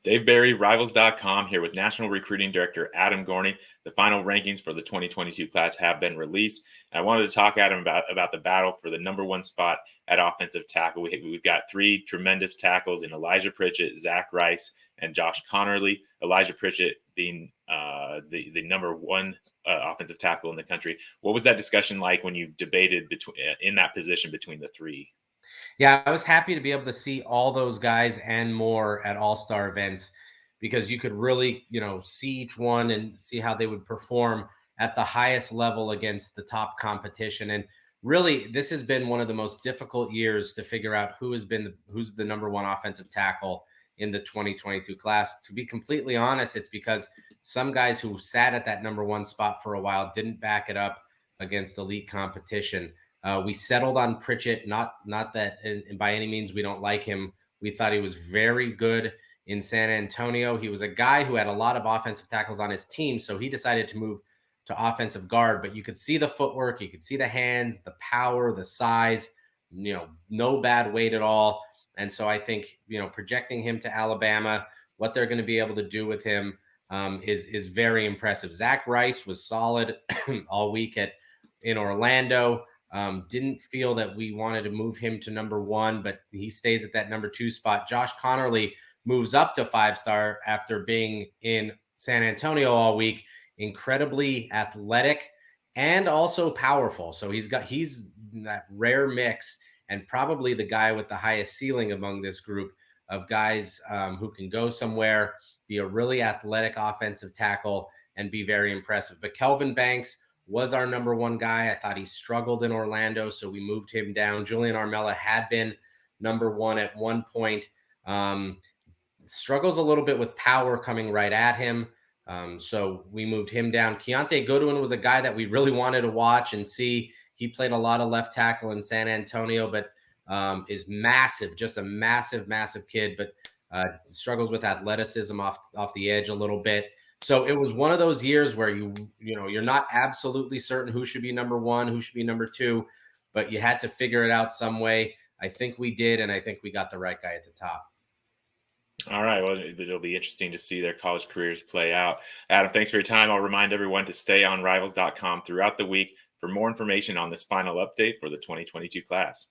Dave Berry, Rivals.com, here with National Recruiting Director Adam Gorney. The final rankings for the 2022 class have been released. And I wanted to talk, Adam, about the battle for the number one spot at offensive tackle. We've got three tremendous tackles in Elijah Pritchett, Zach Rice, and Josh Connerly. Elijah Pritchett being the number one offensive tackle in the country. What was that discussion like when you debated in that position between the three? Yeah, I was happy to be able to see all those guys and more at all-star events because you could really, see each one and see how they would perform at the highest level against the top competition. And really, this has been one of the most difficult years to figure out who's the number one offensive tackle in the 2022 class. To be completely honest, it's because some guys who sat at that number one spot for a while didn't back it up against elite competition. We settled on Pritchett. Not that and by any means we don't like him. We thought he was very good in San Antonio. He was a guy who had a lot of offensive tackles on his team, so he decided to move to offensive guard. But you could see the footwork, you could see the hands, the power, the size. No bad weight at all. And so I think projecting him to Alabama, what they're going to be able to do with him is very impressive. Zach Rice was solid all week in Orlando. Didn't feel that we wanted to move him to number one, but he stays at that number two spot. Josh Connerly moves up to 5-star after being in San Antonio all week. Incredibly athletic and also powerful. So he's that rare mix and probably the guy with the highest ceiling among this group of guys who can go somewhere, be a really athletic offensive tackle, and be very impressive. But Kelvin Banks was our number one guy. I thought he struggled in Orlando, so we moved him down. Julian Armella had been number one at one point. Struggles a little bit with power coming right at him. So we moved him down. Kiante Goodwin was a guy that we really wanted to watch and see. He played a lot of left tackle in San Antonio, but is massive, just a massive, massive kid, but struggles with athleticism off the edge a little bit. So it was one of those years where you're not absolutely certain who should be number one, who should be number two, but you had to figure it out some way. I think we did, and I think we got the right guy at the top. All right. Well, it'll be interesting to see their college careers play out. Adam, thanks for your time. I'll remind everyone to stay on Rivals.com throughout the week for more information on this final update for the 2022 class.